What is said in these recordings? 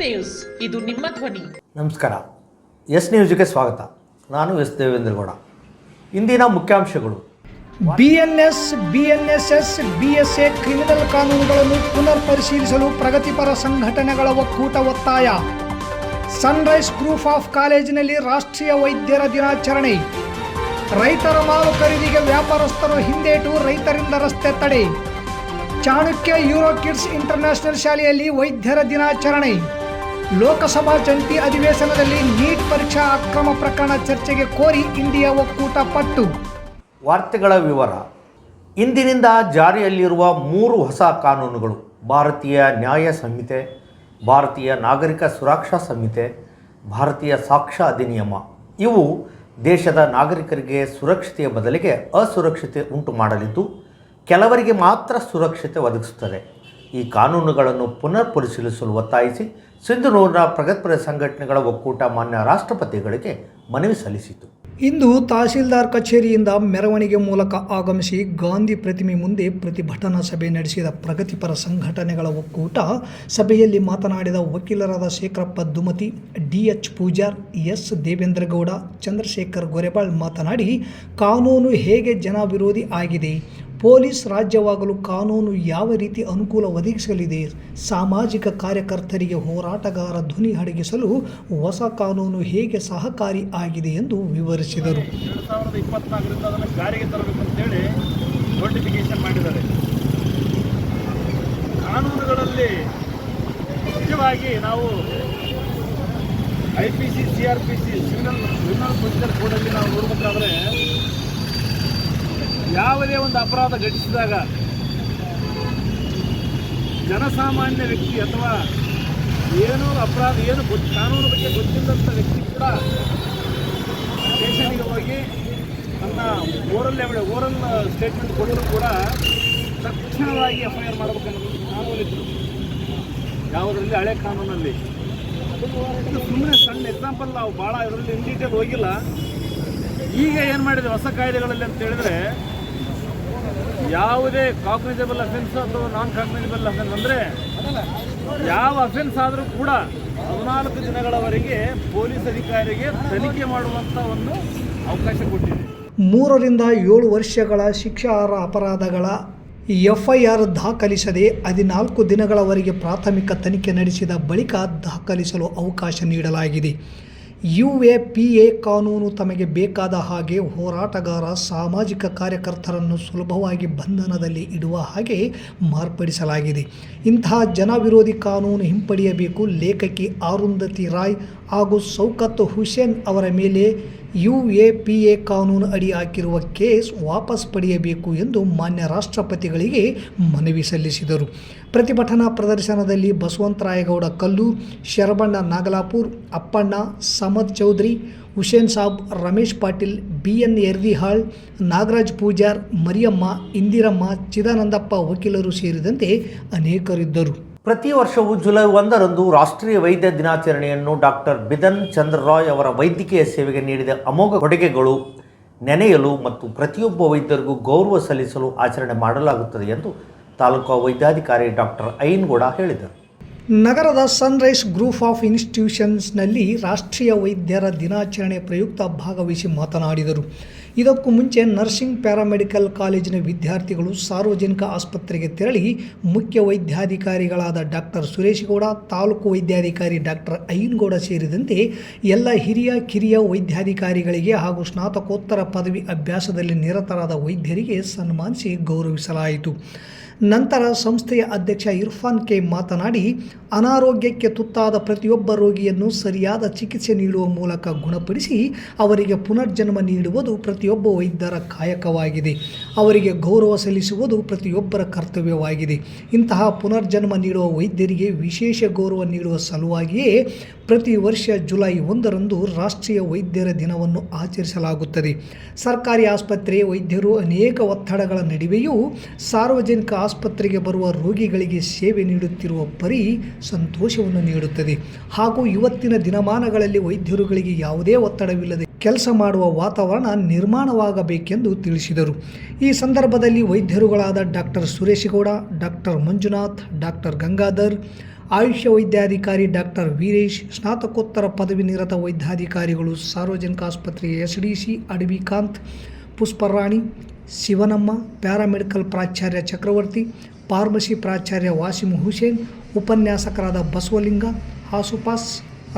News, ಇದು ನಿಮ್ಮ ಧ್ವನಿ. ನಮಸ್ಕಾರ. ಎಸ್ ನ್ಯೂಸ್ಗೆ ಸ್ವಾಗತ. ನಾನು ಎಸ್ ದೇವೇಂದ್ರಗೌಡ. ಇಂದಿನ ಮುಖ್ಯಾಂಶಗಳು: ಬಿಎನ್ಎಸ್, ಬಿಎನ್ಎಸ್ಎಸ್, ಬಿಎಸ್ಎ ಕ್ರಿಮಿನಲ್ ಕಾನೂನುಗಳನ್ನು ಪುನರ್ ಪರಿಶೀಲಿಸಲು ಪ್ರಗತಿಪರ ಸಂಘಟನೆಗಳ ಒಕ್ಕೂಟ ಒತ್ತಾಯ. ಸನ್ರೈಸ್ ಗ್ರೂಪ್ ಆಫ್ ಕಾಲೇಜಿನಲ್ಲಿ ರಾಷ್ಟ್ರೀಯ ವೈದ್ಯರ ದಿನಾಚರಣೆ. ರೈತರ ಮಾಲು ಖರೀದಿಗೆ ವ್ಯಾಪಾರಸ್ಥರು ಹಿಂದೇಟು, ರೈತರಿಂದ ರಸ್ತೆ ತಡೆ. ಚಾಣಕ್ಯ ಯೂರೋ ಕಿಡ್ಸ್ ಇಂಟರ್ನ್ಯಾಷನಲ್ ಶಾಲೆಯಲ್ಲಿ ವೈದ್ಯರ ದಿನಾಚರಣೆ. ಲೋಕಸಭಾ ಜಂಟಿ ಅಧಿವೇಶನದಲ್ಲಿ ನೀಟ್ ಪರೀಕ್ಷಾ ಅಕ್ರಮ ಪ್ರಕರಣ ಚರ್ಚೆಗೆ ಕೋರಿ ಇಂಡಿಯಾ ಒಕ್ಕೂಟ ಪಟ್ಟು. ವಾರ್ತೆಗಳ ವಿವರ. ಇಂದಿನಿಂದ ಜಾರಿಯಲ್ಲಿರುವ 3 ಹೊಸ ಕಾನೂನುಗಳು: ಭಾರತೀಯ ನ್ಯಾಯ ಸಂಹಿತೆ, ಭಾರತೀಯ ನಾಗರಿಕ ಸುರಕ್ಷಾ ಸಂಹಿತೆ, ಭಾರತೀಯ ಸಾಕ್ಷ್ಯ ಅಧಿನಿಯಮ. ಇವು ದೇಶದ ನಾಗರಿಕರಿಗೆ ಸುರಕ್ಷತೆಯ ಬದಲಿಗೆ ಅಸುರಕ್ಷತೆ ಉಂಟು ಮಾಡಲಿದ್ದು, ಕೆಲವರಿಗೆ ಮಾತ್ರ ಸುರಕ್ಷತೆ ಒದಗಿಸುತ್ತದೆ. ಈ ಕಾನೂನುಗಳನ್ನು ಪುನರ್ ಪರಿಶೀಲಿಸಲು ಒತ್ತಾಯಿಸಿ ಸಿಂಧನೂರಿನ ಪ್ರಗತಿಪರ ಸಂಘಟನೆಗಳ ಒಕ್ಕೂಟ ಮಾನ್ಯ ರಾಷ್ಟ್ರಪತಿಗಳಿಗೆ ಮನವಿ ಸಲ್ಲಿಸಿತು. ಇಂದು ತಹಸೀಲ್ದಾರ್ ಕಚೇರಿಯಿಂದ ಮೆರವಣಿಗೆ ಮೂಲಕ ಆಗಮಿಸಿ ಗಾಂಧಿ ಪ್ರತಿಮೆ ಮುಂದೆ ಪ್ರತಿಭಟನಾ ಸಭೆ ನಡೆಸಿದ ಪ್ರಗತಿಪರ ಸಂಘಟನೆಗಳ ಒಕ್ಕೂಟ ಸಭೆಯಲ್ಲಿ ಮಾತನಾಡಿದ ವಕೀಲರಾದ ಶೇಖರಪ್ಪ ದುಮತಿ, ಡಿ.ಎಚ್. ಪೂಜಾರ್, ಎಸ್. ದೇವೇಂದ್ರಗೌಡ, ಚಂದ್ರಶೇಖರ್ ಗೊರೆಬಾಳ್ ಮಾತನಾಡಿ, ಕಾನೂನು ಹೇಗೆ ಜನ ವಿರೋಧಿ ಆಗಿದೆ, ಪೊಲೀಸ್ ರಾಜ್ಯವಾಗಲು ಕಾನೂನು ಯಾವ ರೀತಿ ಅನುಕೂಲ ಒದಗಿಸಲಿದೆ, ಸಾಮಾಜಿಕ ಕಾರ್ಯಕರ್ತರಿಗೆ ಹೋರಾಟಗಾರ ಧ್ವನಿ ಅಡಗಿಸಲು ಹೊಸ ಕಾನೂನು ಹೇಗೆ ಸಹಕಾರಿ ಆಗಿದೆ ಎಂದು ವಿವರಿಸಿದರು. 2024ರಿಂದ ಅದನ್ನು ಜಾರಿಗೆ ತರಬೇಕು ಅಂತೇಳಿ ನೋಟಿಫಿಕೇಶನ್ ಮಾಡಿದ್ದಾರೆ. ಕಾನೂನುಗಳಲ್ಲಿ ನಿಜವಾಗಿ ನಾವು IPC, CRPC, ಕ್ರಿಮಿನಲ್ ಪ್ರೊಸೀಜರ್ ಕೋಡಲ್ಲಿ ನಾವು ನೋಡಬೇಕಾದ್ರೆ ಯಾವುದೇ ಒಂದು ಅಪರಾಧ ಘಟಿಸಿದಾಗ ಜನಸಾಮಾನ್ಯ ವ್ಯಕ್ತಿ ಅಥವಾ ಏನು ಅಪರಾಧ ಕಾನೂನು ಬಗ್ಗೆ ಗೊತ್ತಿಲ್ಲದಂಥ ವ್ಯಕ್ತಿ ಕೂಡ ಸ್ಟೇಷನ್ಗೆ ಹೋಗಿ ತನ್ನ ಓರಲ್ ಸ್ಟೇಟ್ಮೆಂಟ್ ಕೊಡಲು ಕೂಡ ತಕ್ಷಣವಾಗಿ FIR ಮಾಡಬೇಕನ್ನೋದು ಕಾನೂನಿತ್ತು. ಯಾವುದರಲ್ಲಿ? ಹಳೆ ಕಾನೂನಲ್ಲಿ. ಇದು ಸುಮ್ಮನೆ ಸಣ್ಣ ಎಕ್ಸಾಂಪಲ್, ನಾವು ಭಾಳ ಇದರಲ್ಲಿ ಇನ್ ಡೀಟೇಲ್ ಹೋಗಿಲ್ಲ. ಈಗ ಏನು ಮಾಡಿದೆ ಹೊಸ ಕಾಯ್ದೆಗಳಲ್ಲಿ ಅಂತ ಹೇಳಿದ್ರೆ, ಯಾವುದೇ ಕಾಗ್ನಿಸಬಲ್ ಅಫೆನ್ಸ್ ಅಥವಾ ನಾನ್ ಕಾಗ್ನಿಸಬಲ್ ಅಫೆನ್ಸ್ ಅಂದರೆ ಯಾವ ಅಫೆನ್ಸ್ ಆದರೂ ಕೂಡ 14 ದಿನಗಳವರೆಗೆ ಪೊಲೀಸ್ ಅಧಿಕಾರಿಗೆ ತನಿಖೆ ಮಾಡುವಂಥ ಒಂದು ಅವಕಾಶ ಕೊಟ್ಟಿದೆ. 3 ರಿಂದ 7 ವರ್ಷಗಳ ಶಿಕ್ಷಾರ್ಹ ಅಪರಾಧಗಳ FIR ದಾಖಲಿಸದೆ 14 ದಿನಗಳವರೆಗೆ ಪ್ರಾಥಮಿಕ ತನಿಖೆ ನಡೆಸಿದ ಬಳಿಕ ದಾಖಲಿಸಲು ಅವಕಾಶ ನೀಡಲಾಗಿದೆ. UAPA ಕಾನೂನು ತಮಗೆ ಬೇಕಾದ ಹಾಗೆ ಹೋರಾಟಗಾರ, ಸಾಮಾಜಿಕ ಕಾರ್ಯಕರ್ತರನ್ನು ಸುಲಭವಾಗಿ ಬಂಧನದಲ್ಲಿ ಇಡುವ ಹಾಗೆ ಮಾರ್ಪಡಿಸಲಾಗಿದೆ. ಇಂತಹ ಜನವಿರೋಧಿ ಕಾನೂನು ಹಿಂಪಡೆಯಬೇಕು. ಲೇಖಕಿ ಅರುಂಧತಿ ರಾಯ್ ಹಾಗೂ ಶೌಕತ್ ಹುಸೇನ್ ಅವರ ಮೇಲೆ UAPA ಕಾನೂನು ಅಡಿ ಹಾಕಿರುವ ಕೇಸ್ ವಾಪಸ್ ಪಡೆಯಬೇಕು ಎಂದು ಮಾನ್ಯ ರಾಷ್ಟ್ರಪತಿಗಳಿಗೆ ಮನವಿ ಸಲ್ಲಿಸಿದರು. ಪ್ರತಿಭಟನಾ ಪ್ರದರ್ಶನದಲ್ಲಿ ಬಸವಂತರಾಯಗೌಡ ಕಲ್ಲೂರ್, ಶರಬಣ್ಣ ನಾಗಲಾಪುರ್, ಅಪ್ಪಣ್ಣ, ಸಮದ್ ಚೌಧರಿ, ಹುಸೇನ್ ಸಾಬ್, ರಮೇಶ್ ಪಾಟೀಲ್, BN ಯರ್ದಿಹಾಳ್, ನಾಗರಾಜ್ ಪೂಜಾರ್, ಮರಿಯಮ್ಮ, ಇಂದಿರಮ್ಮ, ಚಿದಾನಂದಪ್ಪ ವಕೀಲರು ಸೇರಿದಂತೆ ಅನೇಕರಿದ್ದರು. ಪ್ರತಿ ವರ್ಷವೂ ಜುಲೈ 1ರಂದು ರಾಷ್ಟ್ರೀಯ ವೈದ್ಯ ದಿನಾಚರಣೆಯನ್ನು ಡಾಕ್ಟರ್ ಬಿಧನ್ ಚಂದ್ರ ರಾಯ್ ಅವರ ವೈದ್ಯಕೀಯ ಸೇವೆಗೆ ನೀಡಿದ ಅಮೋಘ ಕೊಡುಗೆಗಳು ನೆನೆಯಲು ಮತ್ತು ಪ್ರತಿಯೊಬ್ಬ ವೈದ್ಯರಿಗೂ ಗೌರವ ಸಲ್ಲಿಸಲು ಆಚರಣೆ ಮಾಡಲಾಗುತ್ತದೆ ಎಂದು ತಾಲೂಕು ವೈದ್ಯಾಧಿಕಾರಿ ಡಾಕ್ಟರ್ ಐನ್ಗೌಡ ಹೇಳಿದರು. ನಗರದ ಸನ್ರೈಸ್ ಗ್ರೂಪ್ ಆಫ್ ಇನ್ಸ್ಟಿಟ್ಯೂಷನ್ಸ್ನಲ್ಲಿ ರಾಷ್ಟ್ರೀಯ ವೈದ್ಯರ ದಿನಾಚರಣೆ ಪ್ರಯುಕ್ತ ಭಾಗವಹಿಸಿ ಮಾತನಾಡಿದರು. ಇದಕ್ಕೂ ಮುಂಚೆ ನರ್ಸಿಂಗ್ ಪ್ಯಾರಾಮೆಡಿಕಲ್ ಕಾಲೇಜಿನ ವಿದ್ಯಾರ್ಥಿಗಳು ಸಾರ್ವಜನಿಕ ಆಸ್ಪತ್ರೆಗೆ ತೆರಳಿ ಮುಖ್ಯ ವೈದ್ಯಾಧಿಕಾರಿಗಳಾದ ಡಾಕ್ಟರ್ ಸುರೇಶ್ ಗೌಡ, ತಾಲೂಕು ವೈದ್ಯಾಧಿಕಾರಿ ಡಾಕ್ಟರ್ ಐನ್ಗೌಡ ಸೇರಿದಂತೆ ಎಲ್ಲ ಹಿರಿಯ ಕಿರಿಯ ವೈದ್ಯಾಧಿಕಾರಿಗಳಿಗೆ ಹಾಗೂ ಸ್ನಾತಕೋತ್ತರ ಪದವಿ ಅಭ್ಯಾಸದಲ್ಲಿ ನಿರತರಾದ ವೈದ್ಯರಿಗೆ ಸನ್ಮಾನಿಸಿ ಗೌರವಿಸಲಾಯಿತು. ನಂತರ ಸಂಸ್ಥೆಯ ಅಧ್ಯಕ್ಷ ಇರ್ಫಾನ್ ಕೆ ಮಾತನಾಡಿ, ಅನಾರೋಗ್ಯಕ್ಕೆ ತುತ್ತಾದ ಪ್ರತಿಯೊಬ್ಬ ರೋಗಿಯನ್ನು ಸರಿಯಾದ ಚಿಕಿತ್ಸೆ ನೀಡುವ ಮೂಲಕ ಗುಣಪಡಿಸಿ ಅವರಿಗೆ ಪುನರ್ಜನ್ಮ ನೀಡುವುದು ಪ್ರತಿಯೊಬ್ಬ ವೈದ್ಯರ ಕಾಯಕವಾಗಿದೆ. ಅವರಿಗೆ ಗೌರವ ಸಲ್ಲಿಸುವುದು ಪ್ರತಿಯೊಬ್ಬರ ಕರ್ತವ್ಯವಾಗಿದೆ. ಇಂತಹ ಪುನರ್ಜನ್ಮ ನೀಡುವ ವೈದ್ಯರಿಗೆ ವಿಶೇಷ ಗೌರವ ನೀಡುವ ಸಲುವಾಗಿಯೇ ಪ್ರತಿ ವರ್ಷ ಜುಲೈ 1ರಂದು ರಾಷ್ಟ್ರೀಯ ವೈದ್ಯರ ದಿನವನ್ನು ಆಚರಿಸಲಾಗುತ್ತದೆ. ಸರ್ಕಾರಿ ಆಸ್ಪತ್ರೆ ವೈದ್ಯರು ಅನೇಕ ಒತ್ತಡಗಳ ನಡುವೆಯೂ ಸಾರ್ವಜನಿಕ ಆಸ್ಪತ್ರೆಗೆ ಬರುವ ರೋಗಿಗಳಿಗೆ ಸೇವೆ ನೀಡುತ್ತಿರುವ ಪರಿ ಸಂತೋಷವನ್ನು ನೀಡುತ್ತದೆ. ಹಾಗೂ ಇವತ್ತಿನ ದಿನಮಾನಗಳಲ್ಲಿ ವೈದ್ಯರುಗಳಿಗೆ ಯಾವುದೇ ಒತ್ತಡವಿಲ್ಲದೆ ಕೆಲಸ ಮಾಡುವ ವಾತಾವರಣ ನಿರ್ಮಾಣವಾಗಬೇಕೆಂದು ತಿಳಿಸಿದರು. ಈ ಸಂದರ್ಭದಲ್ಲಿ ವೈದ್ಯರುಗಳಾದ doctor Suresh Gowda, doctor Manjunath, doctor Gangadhar, Ayush ವೈದ್ಯಾಧಿಕಾರಿ ಡಾಕ್ಟರ್ ವೀರೇಶ್, ಸ್ನಾತಕೋತ್ತರ ಪದವಿ ನಿರತ ವೈದ್ಯಾಧಿಕಾರಿಗಳು ಸಾರ್ವಜನಿಕ ಆಸ್ಪತ್ರೆ SDC ಅಡವಿಕಾಂತ್, ಪುಷ್ಪರಾಣಿ, ಶಿವನಮ್ಮ, ಪ್ಯಾರಾಮೆಡಿಕಲ್ ಪ್ರಾಚಾರ್ಯ ಚಕ್ರವರ್ತಿ, ಫಾರ್ಮಸಿ ಪ್ರಾಚಾರ್ಯ ವಾಸಿಂ ಹುಸೇನ್, ಉಪನ್ಯಾಸಕರಾದ ಬಸವಲಿಂಗ, ಆಸುಪಾಸ್,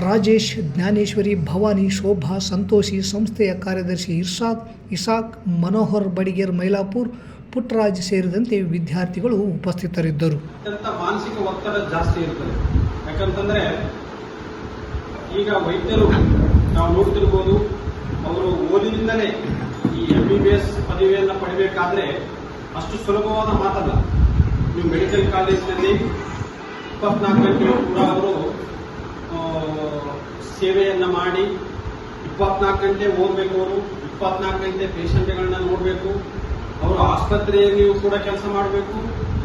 ರಾಜೇಶ್, ಜ್ಞಾನೇಶ್ವರಿ, ಭವಾನಿ, ಶೋಭಾ, ಸಂತೋಷಿ, ಸಂಸ್ಥೆಯ ಕಾರ್ಯದರ್ಶಿ ಇರ್ಷಾದ್, ಇಸಾಕ್, ಮನೋಹರ್ ಬಡಿಗೇರ್, ಮೈಲಾಪುರ್, ಪುಟ್ಟರಾಜ್ ಸೇರಿದಂತೆ ವಿದ್ಯಾರ್ಥಿಗಳು ಉಪಸ್ಥಿತರಿದ್ದರು. ಅತ್ಯಂತ ಮಾನಸಿಕ ಒತ್ತಡ ಜಾಸ್ತಿ ಇರ್ತದೆ. ಯಾಕಂತಂದ್ರೆ ಈಗ ವೈದ್ಯರು ನಾವು ನೋಡ್ತಿರ್ಬೋದು, ಅವರು ಓದಿನಿಂದಲೇ ಈ MBBS ಪದವಿಯನ್ನು ಪಡಿಬೇಕಾದ್ರೆ ಅಷ್ಟು ಸುಲಭವಾದ ಮಾತಲ್ಲ. ನೀವು ಮೆಡಿಕಲ್ ಕಾಲೇಜಿನಲ್ಲಿ 24 ಗಂಟೆಯೂ ಕೂಡ ಅವರು ಸೇವೆಯನ್ನ ಮಾಡಿ 24 ಗಂಟೆ ಓದಬೇಕು. ಅವರು 24 ಗಂಟೆ ಪೇಷಂಟ್ಗಳನ್ನ ನೋಡಬೇಕು. ಅವರು ಆಸ್ಪತ್ರೆಯಲ್ಲಿಯೂ ಕೂಡ ಕೆಲಸ ಮಾಡಬೇಕು,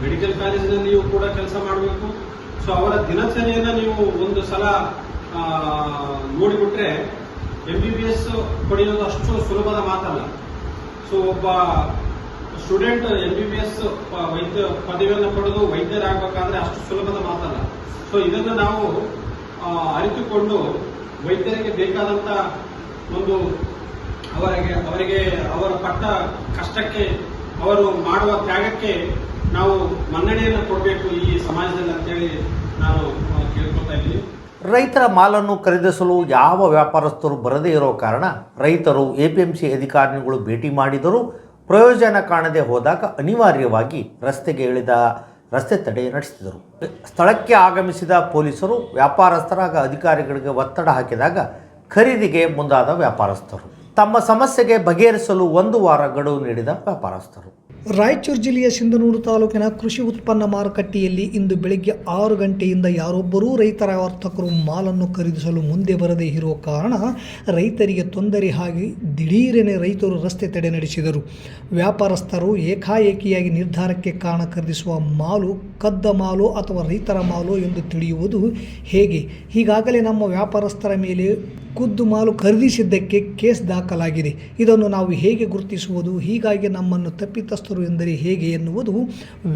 ಮೆಡಿಕಲ್ ಕಾಲೇಜಿನಲ್ಲಿಯೂ ಕೂಡ ಕೆಲಸ ಮಾಡಬೇಕು. ಸೊ ಅವರ ದಿನಚರಿಯನ್ನ ನೀವು ಒಂದು ಸಲ ನೋಡಿಬಿಟ್ರೆ MBBS ಪಡೆಯೋದು ಅಷ್ಟು ಸುಲಭದ ಮಾತಲ್ಲ. ಸೊ ಒಬ್ಬ ಸ್ಟೂಡೆಂಟ್ MBBS ವೈದ್ಯ ಪದವಿಯನ್ನು ಪಡೆದು ವೈದ್ಯರಾಗಬೇಕಾದ್ರೆ ಅಷ್ಟು ಸುಲಭದ ಮಾತಲ್ಲ. ಸೊ ಇದನ್ನು ನಾವು ಅರಿತುಕೊಂಡು ವೈದ್ಯರಿಗೆ ಬೇಕಾದಂತ ಒಂದು ಅವರಿಗೆ ಅವರ ಪಟ್ಟ ಕಷ್ಟಕ್ಕೆ, ಅವರು ಮಾಡುವ ತ್ಯಾಗಕ್ಕೆ ನಾವು ಮನ್ನಣೆಯನ್ನು ಕೊಡಬೇಕು ಈ ಸಮಾಜದಲ್ಲಿ ಅಂತೇಳಿ ನಾನು ಕೇಳ್ಕೊತಾ ಇದ್ದೀನಿ. ರೈತರ ಮಾಲನ್ನು ಖರೀದಿಸಲು ಯಾವ ವ್ಯಾಪಾರಸ್ಥರು ಬರದೇ ಇರೋ ಕಾರಣ ರೈತರು APMC ಅಧಿಕಾರಿಗಳು ಭೇಟಿ ಮಾಡಿದರೂ ಪ್ರಯೋಜನ ಕಾಣದೆ ಹೋದಾಗ ಅನಿವಾರ್ಯವಾಗಿ ರಸ್ತೆಗೆ ಇಳಿದ ರಸ್ತೆ ತಡೆ ನಡೆಸಿದರು. ಸ್ಥಳಕ್ಕೆ ಆಗಮಿಸಿದ ಪೊಲೀಸರು ವ್ಯಾಪಾರಸ್ಥರ ಅಧಿಕಾರಿಗಳಿಗೆ ಒತ್ತಡ ಹಾಕಿದಾಗ ಖರೀದಿಗೆ ಮುಂದಾದ ವ್ಯಾಪಾರಸ್ಥರು. ತಮ್ಮ ಸಮಸ್ಯೆಗೆ ಬಗೆಹರಿಸಲು 1 ವಾರ ಗಡುವು ನೀಡಿದ ವ್ಯಾಪಾರಸ್ಥರು. ರಾಯಚೂರು ಜಿಲ್ಲೆಯ ಸಿಂಧನೂರು ತಾಲೂಕಿನ ಕೃಷಿ ಉತ್ಪನ್ನ ಮಾರುಕಟ್ಟೆಯಲ್ಲಿ ಇಂದು ಬೆಳಗ್ಗೆ 6 ಗಂಟೆಯಿಂದ ಯಾರೊಬ್ಬರೂ ರೈತರ ವರ್ತಕರು ಮಾಲನ್ನು ಖರೀದಿಸಲು ಮುಂದೆ ಬರದೇ ಇರುವ ಕಾರಣ ರೈತರಿಗೆ ತೊಂದರೆ ಆಗಿ ದಿಢೀರನೆ ರೈತರು ರಸ್ತೆ ತಡೆ ನಡೆಸಿದರು. ವ್ಯಾಪಾರಸ್ಥರು ಏಕಾಏಕಿಯಾಗಿ ನಿರ್ಧಾರಕ್ಕೆ ಕಾರಣ ಖರೀದಿಸುವ ಮಾಲು ಕದ್ದ ಮಾಲು ಅಥವಾ ರೈತರ ಮಾಲು ಎಂದು ತಿಳಿಯುವುದು ಹೇಗೆ? ಈಗಾಗಲೇ ನಮ್ಮ ವ್ಯಾಪಾರಸ್ಥರ ಮೇಲೆ ಖುದ್ದು ಮಾಲು ಖರೀದಿಸಿದ್ದಕ್ಕೆ ಕೇಸ್ ದಾಖಲಾಗಿದೆ. ಇದನ್ನು ನಾವು ಹೇಗೆ ಗುರುತಿಸುವುದು? ಹೀಗಾಗಿ ನಮ್ಮನ್ನು ತಪ್ಪಿತಸ್ಥರು ಎಂದರೆ ಹೇಗೆ ಎನ್ನುವುದು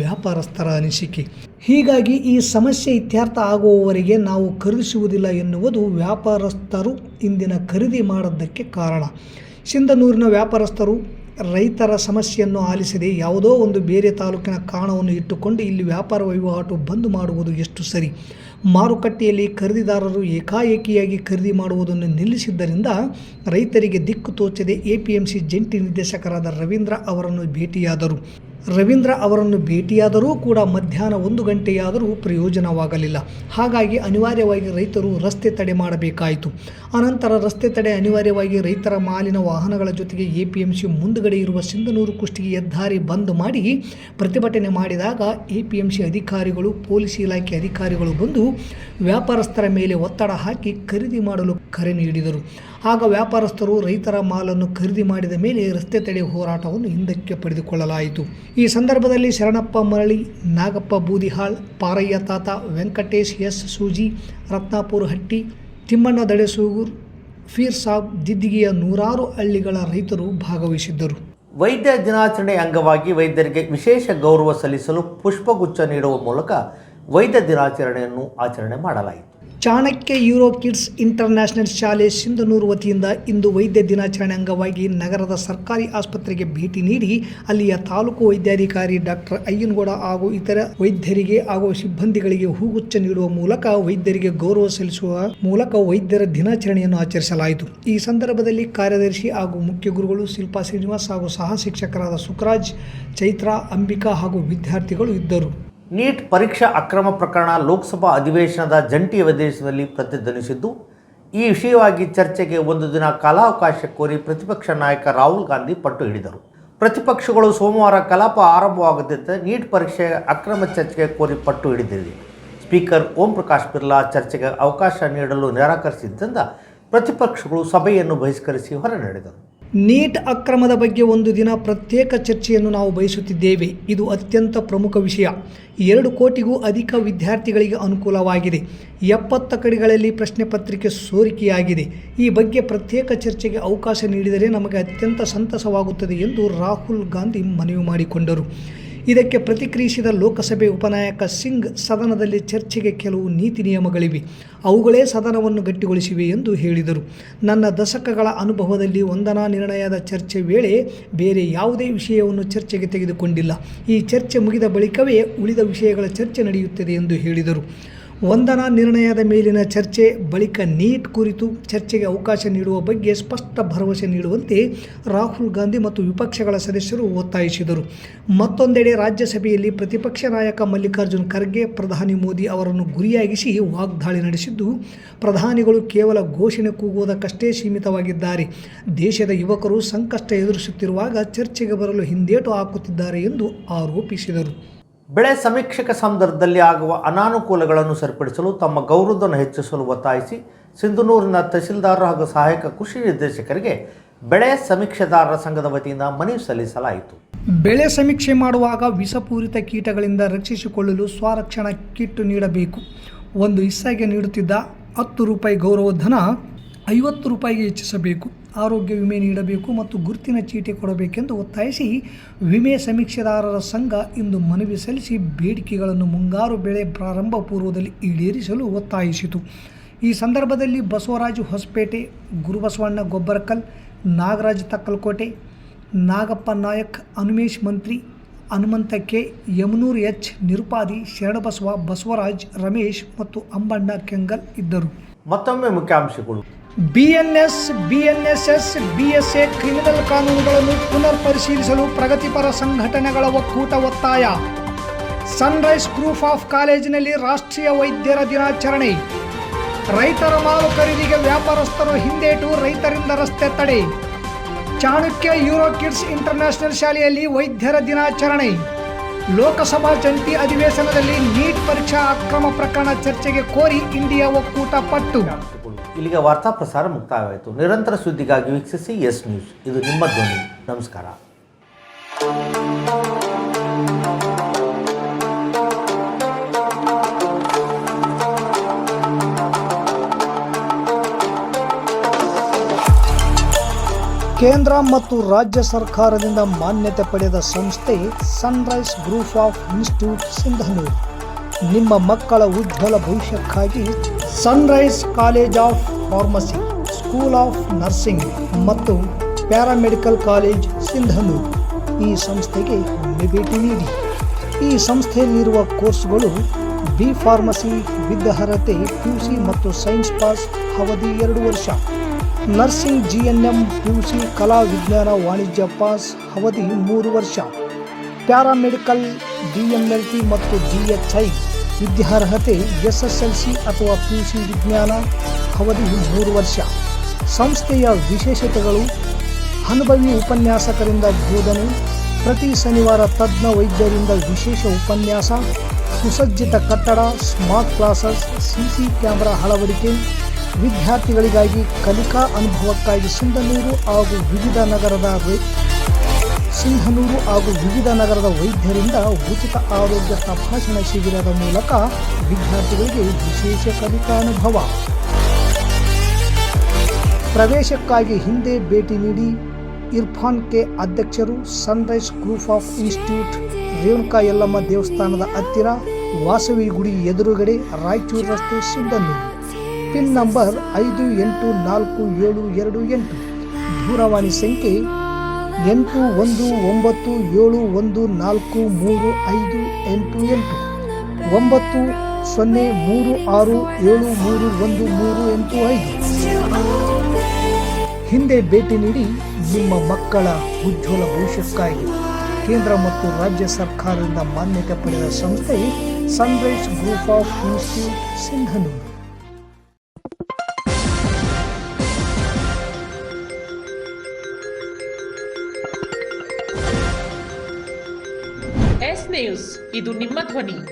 ವ್ಯಾಪಾರಸ್ಥರ ಅನಿಸಿಕೆ. ಹೀಗಾಗಿ ಈ ಸಮಸ್ಯೆ ಇತ್ಯರ್ಥ ಆಗುವವರೆಗೆ ನಾವು ಖರೀದಿಸುವುದಿಲ್ಲ ಎನ್ನುವುದು ವ್ಯಾಪಾರಸ್ಥರು ಇಂದಿನ ಖರೀದಿ ಮಾಡದ್ದಕ್ಕೆ ಕಾರಣ. ಸಿಂಧನೂರಿನ ವ್ಯಾಪಾರಸ್ಥರು ರೈತರ ಸಮಸ್ಯೆಯನ್ನು ಆಲಿಸದೆ ಯಾವುದೋ ಒಂದು ಬೇರೆ ತಾಲೂಕಿನ ಕಾರಣವನ್ನು ಇಟ್ಟುಕೊಂಡು ಇಲ್ಲಿ ವ್ಯಾಪಾರ ವಹಿವಾಟು ಬಂದ್ ಮಾಡುವುದು ಎಷ್ಟು ಸರಿ? ಮಾರುಕಟ್ಟೆಯಲ್ಲಿ ಖರೀದಿದಾರರು ಏಕಾಏಕಿಯಾಗಿ ಖರೀದಿ ಮಾಡುವುದನ್ನು ನಿಲ್ಲಿಸಿದ್ದರಿಂದ ರೈತರಿಗೆ ದಿಕ್ಕು ತೋಚದೆ APMC ಜಂಟಿ ನಿರ್ದೇಶಕರಾದ ರವೀಂದ್ರ ಅವರನ್ನು ಭೇಟಿಯಾದರೂ ಕೂಡ ಮಧ್ಯಾಹ್ನ 1 ಗಂಟೆಯಾದರೂ ಪ್ರಯೋಜನವಾಗಲಿಲ್ಲ. ಹಾಗಾಗಿ ಅನಿವಾರ್ಯವಾಗಿ ರೈತರು ರಸ್ತೆ ತಡೆ ಮಾಡಬೇಕಾಯಿತು. ಅನಂತರ ರಸ್ತೆ ತಡೆ ಅನಿವಾರ್ಯವಾಗಿ ರೈತರ ಮಾಲಿನ ವಾಹನಗಳ ಜೊತೆಗೆ APMC ಮುಂದುಗಡೆ ಇರುವ ಸಿಂಧನೂರು ಕುಷ್ಟಗಿ ಹೆದ್ದಾರಿ ಬಂದ್ ಮಾಡಿ ಪ್ರತಿಭಟನೆ ಮಾಡಿದಾಗ APMC ಅಧಿಕಾರಿಗಳು, ಪೊಲೀಸ್ ಇಲಾಖೆ ಅಧಿಕಾರಿಗಳು ಬಂದು ವ್ಯಾಪಾರಸ್ಥರ ಮೇಲೆ ಒತ್ತಡ ಹಾಕಿ ಖರೀದಿ ಮಾಡಲು ಕರೆ ನೀಡಿದರು. ಆಗ ವ್ಯಾಪಾರಸ್ಥರು ರೈತರ ಮಾಲನ್ನು ಖರೀದಿ ಮಾಡಿದ ಮೇಲೆ ರಸ್ತೆ ತಡೆ ಹೋರಾಟವನ್ನು ಹಿಂದಕ್ಕೆ ಪಡೆದುಕೊಳ್ಳಲಾಯಿತು. ಈ ಸಂದರ್ಭದಲ್ಲಿ ಶರಣಪ್ಪ ಮರಳಿ, ನಾಗಪ್ಪ ಬೂದಿಹಾಳ್, ಪಾರಯ್ಯ ತಾತ, ವೆಂಕಟೇಶ್ S ಸೂಜಿ, ರತ್ನಾಪುರ ಹಟ್ಟಿ, ತಿಮ್ಮಣ್ಣ ದಡೆಸೂಗೂರ್, ಫೀರ್ ಸಾಬ್, ದಿದ್ದಿಗೆಯ 100 ಹಳ್ಳಿಗಳ ರೈತರು ಭಾಗವಹಿಸಿದ್ದರು. ವೈದ್ಯ ದಿನಾಚರಣೆ ಅಂಗವಾಗಿ ವೈದ್ಯರಿಗೆ ವಿಶೇಷ ಗೌರವ ಸಲ್ಲಿಸಲು ಪುಷ್ಪಗುಚ್ಛ ನೀಡುವ ಮೂಲಕ ವೈದ್ಯ ದಿನಾಚರಣೆಯನ್ನು ಆಚರಣೆ ಮಾಡಲಾಯಿತು. ಚಾಣಕ್ಯ ಯೂರೋ ಕಿಡ್ಸ್ ಇಂಟರ್ನ್ಯಾಷನಲ್ ಶಾಲೆ ಸಿಂಧನೂರು ವತಿಯಿಂದ ಇಂದು ವೈದ್ಯ ದಿನಾಚರಣೆ ಅಂಗವಾಗಿ ನಗರದ ಸರ್ಕಾರಿ ಆಸ್ಪತ್ರೆಗೆ ಭೇಟಿ ನೀಡಿ ಅಲ್ಲಿಯ ತಾಲೂಕು ವೈದ್ಯಾಧಿಕಾರಿ ಡಾಕ್ಟರ್ ಅಯ್ಯನಗೌಡ ಹಾಗೂ ಇತರ ವೈದ್ಯರಿಗೆ ಹಾಗೂ ಸಿಬ್ಬಂದಿಗಳಿಗೆ ಹೂಗುಚ್ಛ ನೀಡುವ ಮೂಲಕ ವೈದ್ಯರಿಗೆ ಗೌರವ ಸಲ್ಲಿಸುವ ಮೂಲಕ ವೈದ್ಯರ ದಿನಾಚರಣೆಯನ್ನು ಆಚರಿಸಲಾಯಿತು. ಈ ಸಂದರ್ಭದಲ್ಲಿ ಕಾರ್ಯದರ್ಶಿ ಹಾಗೂ ಮುಖ್ಯ ಗುರುಗಳು ಶಿಲ್ಪಾ ಶ್ರೀನಿವಾಸ್ ಹಾಗೂ ಸಹ ಶಿಕ್ಷಕರಾದ ಸುಖರಾಜ್, ಚೈತ್ರಾ, ಅಂಬಿಕಾ ಹಾಗೂ ವಿದ್ಯಾರ್ಥಿಗಳು ಇದ್ದರು. ನೀಟ್ ಪರೀಕ್ಷಾ ಅಕ್ರಮ ಪ್ರಕರಣ ಲೋಕಸಭಾ ಅಧಿವೇಶನದ ಜಂಟಿ ಅಧಿವೇಶನದಲ್ಲಿ ಪ್ರತಿಧ್ವನಿಸಿದ್ದು, ಈ ವಿಷಯವಾಗಿ ಚರ್ಚೆಗೆ 1 ದಿನ ಕಾಲಾವಕಾಶ ಕೋರಿ ಪ್ರತಿಪಕ್ಷ ನಾಯಕ ರಾಹುಲ್ ಗಾಂಧಿ ಪಟ್ಟು ಹಿಡಿದರು. ಪ್ರತಿಪಕ್ಷಗಳು ಸೋಮವಾರ ಕಲಾಪ ಆರಂಭವಾಗುತ್ತಿದ್ದಂತೆ ನೀಟ್ ಪರೀಕ್ಷೆ ಅಕ್ರಮ ಚರ್ಚೆಗೆ ಕೋರಿ ಪಟ್ಟು ಹಿಡಿದಿದೆ. ಸ್ಪೀಕರ್ ಓಂ ಪ್ರಕಾಶ್ ಬಿರ್ಲಾ ಚರ್ಚೆಗೆ ಅವಕಾಶ ನೀಡಲು ನಿರಾಕರಿಸಿದ್ದರಿಂದ ಪ್ರತಿಪಕ್ಷಗಳು ಸಭೆಯನ್ನು ಬಹಿಷ್ಕರಿಸಿ ಹೊರ ನಡೆದರು. ನೀಟ್ ಅಕ್ರಮದ ಬಗ್ಗೆ 1 ದಿನ ಪ್ರತ್ಯೇಕ ಚರ್ಚೆಯನ್ನು ನಾವು ಬಯಸುತ್ತಿದ್ದೇವೆ. ಇದು ಅತ್ಯಂತ ಪ್ರಮುಖ ವಿಷಯ. 2 ಕೋಟಿಗೂ ಅಧಿಕ ವಿದ್ಯಾರ್ಥಿಗಳಿಗೆ ಅನುಕೂಲವಾಗಿದೆ. 70 ಕಡೆಗಳಲ್ಲಿ ಪ್ರಶ್ನೆ ಪತ್ರಿಕೆ ಸೋರಿಕೆಯಾಗಿದೆ. ಈ ಬಗ್ಗೆ ಪ್ರತ್ಯೇಕ ಚರ್ಚೆಗೆ ಅವಕಾಶ ನೀಡಿದರೆ ನಮಗೆ ಅತ್ಯಂತ ಸಂತಸವಾಗುತ್ತದೆ ಎಂದು ರಾಹುಲ್ ಗಾಂಧಿ ಮನವಿ ಮಾಡಿಕೊಂಡರು. ಇದಕ್ಕೆ ಪ್ರತಿಕ್ರಿಯಿಸಿದ ಲೋಕಸಭೆ ಉಪನಾಯಕ ಸಿಂಗ್, ಸದನದಲ್ಲಿ ಚರ್ಚೆಗೆ ಕೆಲವು ನೀತಿ ನಿಯಮಗಳಿವೆ, ಅವುಗಳೇ ಸದನವನ್ನು ಗಟ್ಟಿಗೊಳಿಸಿವೆ ಎಂದು ಹೇಳಿದರು. ನನ್ನ ದಶಕಗಳ ಅನುಭವದಲ್ಲಿ ವಂದನಾ ನಿರ್ಣಯದ ಚರ್ಚೆ ವೇಳೆ ಬೇರೆ ಯಾವುದೇ ವಿಷಯವನ್ನು ಚರ್ಚೆಗೆ ತೆಗೆದುಕೊಂಡಿಲ್ಲ. ಈ ಚರ್ಚೆ ಮುಗಿದ ಬಳಿಕವೇ ಉಳಿದ ವಿಷಯಗಳ ಚರ್ಚೆ ನಡೆಯುತ್ತದೆ ಎಂದು ಹೇಳಿದರು. ವಂದನಾ ನಿರ್ಣಯದ ಮೇಲಿನ ಚರ್ಚೆ ಬಳಿಕ ನೀಟ್ ಕುರಿತು ಚರ್ಚೆಗೆ ಅವಕಾಶ ನೀಡುವ ಬಗ್ಗೆ ಸ್ಪಷ್ಟ ಭರವಸೆ ನೀಡುವಂತೆ ರಾಹುಲ್ ಗಾಂಧಿ ಮತ್ತು ವಿಪಕ್ಷಗಳ ಸದಸ್ಯರು ಒತ್ತಾಯಿಸಿದರು. ಮತ್ತೊಂದೆಡೆ ರಾಜ್ಯಸಭೆಯಲ್ಲಿ ಪ್ರತಿಪಕ್ಷ ನಾಯಕ ಮಲ್ಲಿಕಾರ್ಜುನ್ ಖರ್ಗೆ ಪ್ರಧಾನಿ ಮೋದಿ ಅವರನ್ನು ಗುರಿಯಾಗಿಸಿ ವಾಗ್ದಾಳಿ ನಡೆಸಿದ್ದು, ಪ್ರಧಾನಿಗಳು ಕೇವಲ ಘೋಷಣೆ ಕೂಗುವುದಕ್ಕಷ್ಟೇ ಸೀಮಿತವಾಗಿದ್ದಾರೆ, ದೇಶದ ಯುವಕರು ಸಂಕಷ್ಟ ಎದುರಿಸುತ್ತಿರುವಾಗ ಚರ್ಚೆಗೆ ಬರಲು ಹಿಂದೇಟು ಹಾಕುತ್ತಿದ್ದಾರೆ ಎಂದು ಆರೋಪಿಸಿದರು. ಬೆಳೆ ಸಮೀಕ್ಷಕ ಸಂದರ್ಭದಲ್ಲಿ ಆಗುವ ಅನಾನುಕೂಲಗಳನ್ನು ಸರಿಪಡಿಸಲು ತಮ್ಮ ಗೌರವವನ್ನು ಹೆಚ್ಚಿಸಲು ಒತ್ತಾಯಿಸಿ ಸಿಂಧನೂರಿನ ತಹಸೀಲ್ದಾರ್ ಹಾಗೂ ಸಹಾಯಕ ಕೃಷಿ ನಿರ್ದೇಶಕರಿಗೆ ಬೆಳೆ ಸಮೀಕ್ಷೆದಾರರ ಸಂಘದ ವತಿಯಿಂದ ಮನವಿ ಸಲ್ಲಿಸಲಾಯಿತು. ಬೆಳೆ ಸಮೀಕ್ಷೆ ಮಾಡುವಾಗ ವಿಷಪೂರಿತ ಕೀಟಗಳಿಂದ ರಕ್ಷಿಸಿಕೊಳ್ಳಲು ಸ್ವರಕ್ಷಣಾ ಕಿಟ್ ನೀಡಬೇಕು. ಒಂದು ಹಿಸ್ಸಾಗೆ ನೀಡುತ್ತಿದ್ದ ₹10 ಗೌರವಧನ ₹50 ಹೆಚ್ಚಿಸಬೇಕು. ಆರೋಗ್ಯ ವಿಮೆ ನೀಡಬೇಕು ಮತ್ತು ಗುರುತಿನ ಚೀಟಿ ಕೊಡಬೇಕೆಂದು ಒತ್ತಾಯಿಸಿ ವಿಮೆ ಸಮೀಕ್ಷೆದಾರರ ಸಂಘ ಇಂದು ಮನವಿ ಸಲ್ಲಿಸಿ ಬೇಡಿಕೆಗಳನ್ನು ಮುಂಗಾರು ಬೆಳೆ ಪ್ರಾರಂಭ ಪೂರ್ವದಲ್ಲಿ ಈಡೇರಿಸಲು ಒತ್ತಾಯಿಸಿತು. ಈ ಸಂದರ್ಭದಲ್ಲಿ ಬಸವರಾಜ್ ಹೊಸಪೇಟೆ, ಗುರುಬಸವಣ್ಣ ಗೊಬ್ಬರಕಲ್, ನಾಗರಾಜ್ ತಕ್ಕಲಕೋಟೆ, ನಾಗಪ್ಪ ನಾಯಕ್, ಹನುಮೇಶ್ ಮಂತ್ರಿ, ಹನುಮಂತ ಕೆ, ಯಮನೂರ್ ಎಚ್, ನಿರುಪಾದಿ, ಶರಣಬಸವ, ಬಸವರಾಜ್, ರಮೇಶ್ ಮತ್ತು ಅಂಬಣ್ಣ ಕೆಂಗಲ್ ಇದ್ದರು. ಮತ್ತೊಮ್ಮೆ ಮುಖ್ಯಾಂಶಗಳು. BNS, BNSS, BSA ಕ್ರಿಮಿನಲ್ ಕಾನೂನುಗಳನ್ನು ಪುನರ್ ಪರಿಶೀಲಿಸಲು ಪ್ರಗತಿಪರ ಸಂಘಟನೆಗಳ ಒಕ್ಕೂಟ ಒತ್ತಾಯ. ಸನ್ರೈಸ್ ಗ್ರೂಪ್ ಆಫ್ ಕಾಲೇಜಿನಲ್ಲಿ ರಾಷ್ಟ್ರೀಯ ವೈದ್ಯರ ದಿನಾಚರಣೆ. ರೈತರ ಮಾಲು ಖರೀದಿಗೆ ವ್ಯಾಪಾರಸ್ಥರು ಹಿಂದೇಟು, ರೈತರಿಂದ ರಸ್ತೆ ತಡೆ. ಚಾಣಕ್ಯ ಯೂರೋ ಕಿಡ್ಸ್ ಇಂಟರ್ನ್ಯಾಷನಲ್ ಶಾಲೆಯಲ್ಲಿ ವೈದ್ಯರ ದಿನಾಚರಣೆ. ಲೋಕಸಭಾ ಜಂಟಿ ಅಧಿವೇಶನದಲ್ಲಿ ನೀಟ್ ಪರೀಕ್ಷಾ ಅಕ್ರಮ ಪ್ರಕರಣ ಚರ್ಚೆಗೆ ಕೋರಿ ಇಂಡಿಯಾ ಒಕ್ಕೂಟ ಪಟ್ಟು. ಇಲ್ಲಿಗೆ ವಾರ್ತಾ ಪ್ರಸಾರ ಮುಕ್ತಾಯವಾಯಿತು. ನಿರಂತರ ಸುದ್ದಿಗಾಗಿ ವೀಕ್ಷಿಸಿ ಎಸ್ ನ್ಯೂಸ್. ಇದು ನಿಮ್ಮ ಧ್ವನಿ. ನಮಸ್ಕಾರ. ಕೇಂದ್ರ ಮತ್ತು ರಾಜ್ಯ ಸರ್ಕಾರದಿಂದ ಮಾನ್ಯತೆ ಪಡೆದ ಸಂಸ್ಥೆ sunrise group of institute Sindhanur. ನಿಮ್ಮ ಮಕ್ಕಳ ಉಜ್ವಲ ಭವಿಷ್ಯಕ್ಕಾಗಿ Sunrise college of pharmacy, school of nursing ಮತ್ತು ಪ್ಯಾರಾಮೆಡಿಕಲ್ ಕಾಲೇಜ್ ಸಿಂಧನೂರು ಈ ಸಂಸ್ಥೆಗೆ ಒಮ್ಮೆ ಭೇಟಿ ನೀಡಿ. ಈ ಸಂಸ್ಥೆಯಲ್ಲಿರುವ ಕೋರ್ಸ್ಗಳು ಬಿ ಫಾರ್ಮಸಿ ವಿದ್ಯಾರ್ಹತೆ PUC ಮತ್ತು ಸೈನ್ಸ್ ಪಾಸ್ ಅವಧಿ 2 ವರ್ಷ, ನರ್ಸಿಂಗ್ GNM PUC ಕಲಾ ವಿಜ್ಞಾನ ವಾಣಿಜ್ಯ ಪಾಸ್ ಅವಧಿ 3 ವರ್ಷ, ಪ್ಯಾರಾಮೆಡಿಕಲ್ DMLT ಮತ್ತು DHI ವಿದ್ಯಾರ್ಹತೆ SSLC ಅಥವಾ PUC ವಿಜ್ಞಾನ ಅವಧಿ 3 ವರ್ಷ. ಸಂಸ್ಥೆಯ ವಿಶೇಷತೆಗಳು: ಅನುಭವಿ ಉಪನ್ಯಾಸಕರಿಂದ ಬೋಧನೆ, ಪ್ರತಿ ಶನಿವಾರ ತಜ್ಞ ವೈದ್ಯರಿಂದ ವಿಶೇಷ ಉಪನ್ಯಾಸ, ಸುಸಜ್ಜಿತ ಕಟ್ಟಡ, ಸ್ಮಾರ್ಟ್ ಕ್ಲಾಸಸ್, CC ಕ್ಯಾಮೆರಾ ಅಳವಡಿಕೆ, ವಿದ್ಯಾರ್ಥಿಗಳಿಗಾಗಿ ಕಲಿಕಾ ಅನುಭವಕ್ಕಾಗಿ ಸಿಂಧನೂರು ಹಾಗೂ ವಿವಿಧ ನಗರದ ವೈದ್ಯರಿಂದ ಉಚಿತ ಆರೋಗ್ಯ ತಪಾಸಣಾ ಶಿಬಿರದ ಮೂಲಕ ವಿದ್ಯಾರ್ಥಿಗಳಿಗೆ ವಿಶೇಷ ಕಲಿಕಾ ಅನುಭವ. ಪ್ರವೇಶಕ್ಕಾಗಿ ಹಿಂದೆ ಭೇಟಿ ನೀಡಿ. ಇರ್ಫಾನ್ ಕೆ ಅಧ್ಯಕ್ಷರು, Sunrise group of institute, Renuka Yellamma ದೇವಸ್ಥಾನದ ಹತ್ತಿರ, ವಾಸವಿ ಗುಡಿ ಎದುರುಗಡೆ, ರಾಯಚೂರು ರಸ್ತೆ, ಸಿಂಧನೂರು. Pin number 514728. ದೂರವಾಣಿ ಸಂಖ್ಯೆ 8197143588 9036731385. ಹಿಂದೆ ಭೇಟಿ ನೀಡಿ. ನಿಮ್ಮ ಮಕ್ಕಳ ಉಜ್ವಲ ಭವಿಷ್ಯಕ್ಕಾಗಿ ಕೇಂದ್ರ ಮತ್ತು ರಾಜ್ಯ ಸರ್ಕಾರದಿಂದ ಮಾನ್ಯತೆ ಪಡೆದ ಸಂಸ್ಥೆ sunrise group of institute Sindhanur. S news. ಇದು ನಿಮ್ಮ ಧ್ವನಿ.